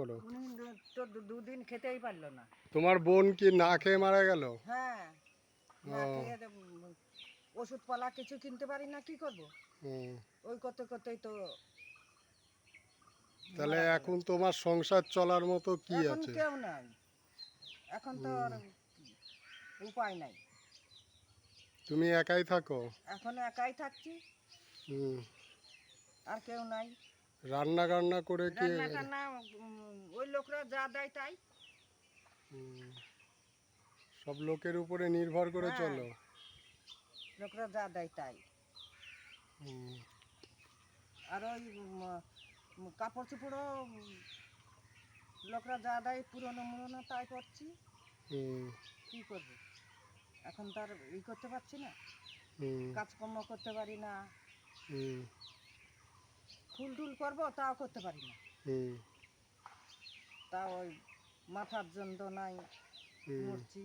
করো? উনি তো দুদিন খেতেই পারলো না। তোমার বোন কি না খেয়ে মারা গেল? হ্যাঁ, না ও। খেয়ে ওষুধ পালা কিছু কিনতে পারি না, কি করব? হুম। ওই করতে করতেই তো তাহলে মারা গেল। এখন তোমার সংসার চলার মতো কি এখন আছে? কেউ নাই, এখন তো আর উপায় নাই। তুমি একাই থাকো? এখন একাই থাকছি, হুম। আর কেউ নাই। রান্না বান্না করে কি? রান্না টান্না ওই লোকরা যা দেয় তাই। হুম। সব লোকের উপরে নির্ভর করে হ্যাঁ, চলো? লোকরা যা দেয় তাই। হুম। আর ওই কাপড় চোপড়ও লোকরা যা দেয় পুরনো মুরনো তাই করছি, হুম। কি করব? এখন তার করতে পারছি না, হুম। কাজকর্ম করতে পারি না। হুম। ফুল টুল করবো তাও করতে পারি না। হুম। তাও ওই মাথার যন্ত্রণায় হুম। মরছি।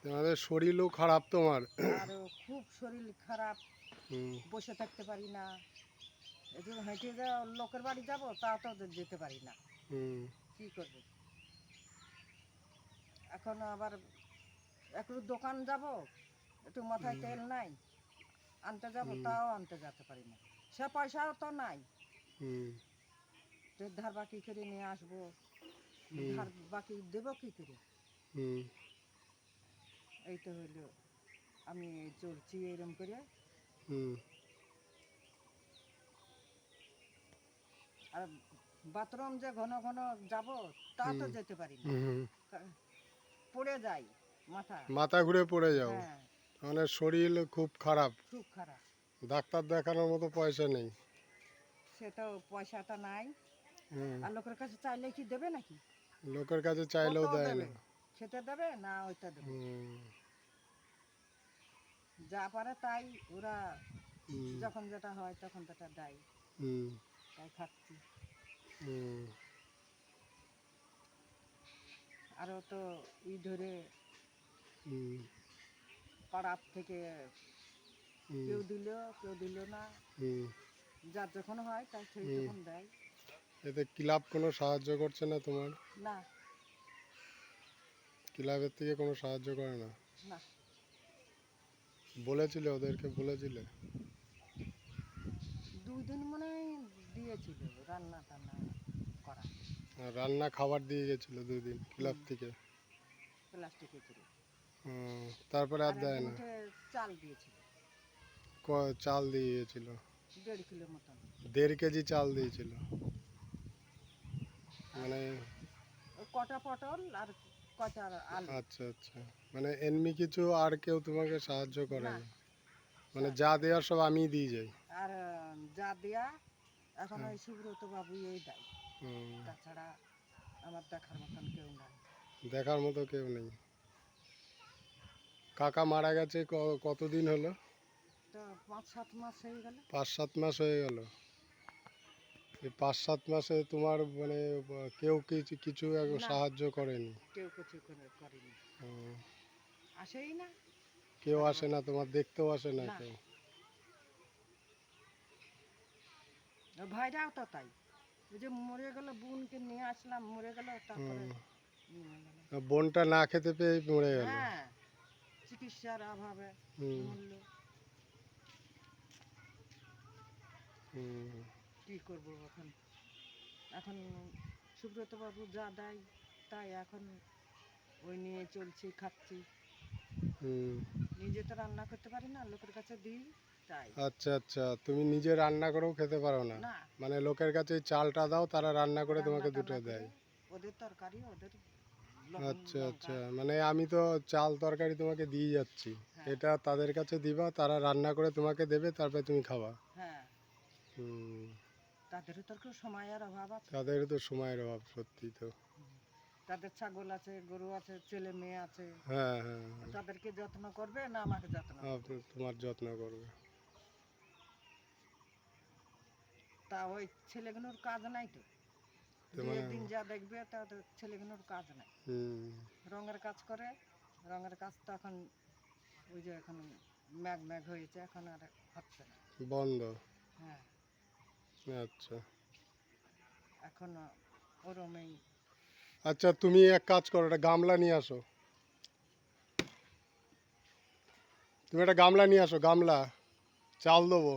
তোমাদের শরীরও খারাপ তোমার? আরও খুব শরীর খারাপ, হুম। বসে থাকতে পারি না। এই যে হেঁটে যা লোকের বাড়ি যাব তাও তো যেতে পারি না, হুম। কি করব? এখন আবার একটু দোকান যাব, একটু মাথায় তেল নাই, আনতে যাব তাও আনতে যেতে পারি না। সে পয়সাও তো নাই হুম। যে ধার বাকি করে নিয়ে আসবো, হুম। ধার বাকি দেবো কি করে? হুম। এই তো হইলো, আমি চলছি এরম করে। হুম। আর বাথরুম যে ঘন ঘন যাব তা তো যেতে পারি না, হুম। পড়ে যাই মাথা। মাথা ঘুরে পড়ে যাও? হ্যাঁ, মানে শরীর খুব খারাপ? খুব খারাপ। ডাক্তার দেখানোর মতো পয়সা নেই? সে তো পয়সাটা নাই, হুম। আর লোকের কাছে চাইলে কি দেবে নাকি? লোকের কাছে কত চাইলেও দেয় না? দেবে? খেতে দেবে না ওইটা দেবে? হুম। যা পারে তাই ওরা, হুম। যখন যেটা হয় তখন যেটা দেয় হুম। তাই খাচ্ছি। হুম। আরও তো ধরে হুম। পাড়ার থেকে হুম। কেউ দিল না, হুম। যার যখন হয় তাই সেই হুম। তখন দেয়। এতে ক্লাব কোনো সাহায্য করছে না তোমার? না, ক্লাবের থেকে কোনো সাহায্য করে না? না, বলেছিলে, ওদেরকে বলেছিলে? 2 দিন মনে হয় দিয়েছিল রান্না টান্না করা। আর রান্না খাবার দিয়ে গেছিলো 2 দিন ক্লাব হুম, থেকে? প্লাস্টিকে করে। হুম। তারপরে আর আর দেয় একদিন না? চাল দিয়েছিল, চাল দিয়ে গেছিল? 1.5 কিলো মতন। 1.5 কেজি চাল দিয়েছিল? আর মানে? ওই কটা পটল আর কটা আলু। আচ্ছা আচ্ছা। মানে এমনি কিছু আর কেউ তোমাকে সাহায্য করে না, না? মানে যা দেওয়ার সব আমিই দিয়ে যাই? আর যা দেয়া এখন হ্যাঁ। ওই সুব্রত বাবু এই দেয়, হুম। তাছাড়া আমার দেখার মতন কেউ নাই। দেখার মতো কেউ নেই? কাকা মারা গেছে কতদিন হলো? তো 5-7 মাস হয়ে গেল। 5-7 মাস হয়ে গেল? এই 5-7 মাসে তোমার মানে কেউ কিছু কিছু না, সাহায্য করেনি? কেউ কিছু করেনি, হুম। আসেই না। কেউ আসে একবার না তোমার, দেখতেও আসে না না, কেউ? ভাইরাও তো তাই। ওই যে মরে গেল, বোনকে নিয়ে আসলাম, মরে গেল, তারপরে হুম। নিয়ে গেল। বোনটা না খেতে পেয়ে মরে গেল? হ্যাঁ, চিকিৎসার অভাবে হুম। মূল্য, হুম। কি করব এখন? এখন সুব্রত বাবু যা দেয় তাই এখন ওই নিয়ে চলছি, খাচ্ছি। হুম। নিজে তো রান্না করতে পারি না, লোকের কাছে দিই তাই। আচ্ছা আচ্ছা, তুমি নিজে রান্না করেও খেতে পারো না? না, মানে লোকের কাছে চালটা দাও, তারা রান্না করে রান্না তোমাকে দুটো টান্না করে দেয়? ওদের তরকারি, ওদের লবণ আচ্ছা লঙ্কা। আচ্ছা, মানে আমি তো চাল তরকারি তোমাকে দিয়ে যাচ্ছি, হ্যাঁ, এটা তাদের কাছে দিবা, তারা রান্না করে তোমাকে দেবে, তারপরে তুমি খাবা? হ্যাঁ, হুম। তাদেরও তো একটু সময়ের অভাব আছে। তাদের তো সময়ের অভাব, সত্যি তো। হুম। তাদের ছাগল আছে, গরু আছে, ছেলে মেয়ে আছে, হ্যাঁ হ্যাঁ হ্যাঁ। তাদেরকে যত্ন করবে না আমাকে যত্ন করবে? তোমার যত্ন করবে? তা ওই ছেলেগুলোর কাজ নাই তো, তো দুই মানে? একদিন যা দেখবে তাদের ছেলেগুলোর কাজ নাই। হুম। রঙের কাজ করে, রঙের কাজ তো এখন ওই যে এখন ম্যাগ ম্যাগ হয়েছে, এখন আর হচ্ছে না। বন্ধ? হ্যাঁ, আচ্ছা। এখন ওরমেই। আচ্ছা তুমি এক কাজ করো, একটা গামলা নিয়ে আসো। তুমি একটা গামলা নিয়ে আসো, গামলা, চাল দেবো।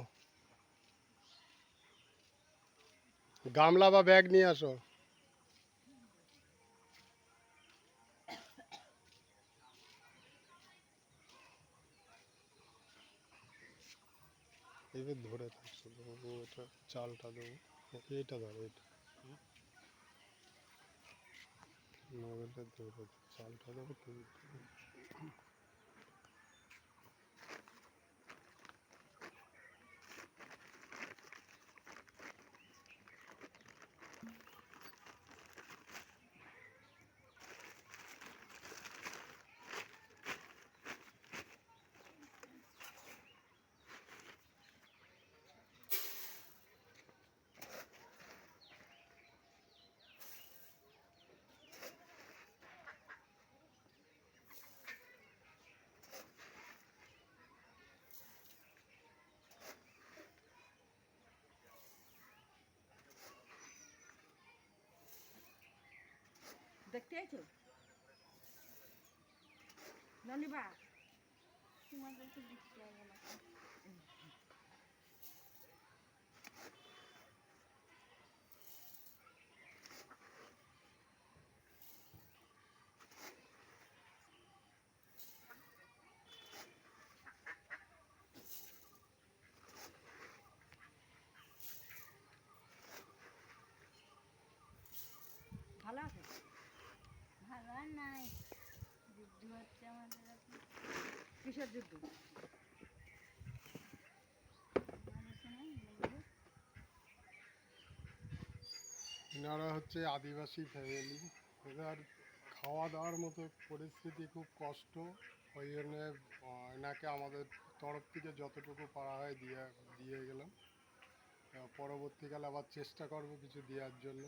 গামলা বা ব্যাগ নিয়ে আসো। এবার ধরে থাকছো, ওটা চালটা দেবো। এইটা ধরো, এইটা মোবাইলটা ধরে চালটা দেবো তুমি। দেখতে আইছো নলিবা? তোমাদেরকে দেখতে হবে না। ভালো আছে? ভালো আর নাই, যুদ্ধ হচ্ছে আমাদের এখন। কিসের যুদ্ধ? বাংলাদেশে নাই বলবো। এনারা হচ্ছে আদিবাসী ফ্যামিলি, এদের খাওয়া দাওয়ার মতো পরিস্থিতি খুব কষ্ট। ওই জন্যে এনাকে আমাদের তরফ থেকে যতটুকু পারা হয় দিয়ে দিয়ে গেলাম। পরবর্তীকালে আবার চেষ্টা করব কিছু দেওয়ার জন্য।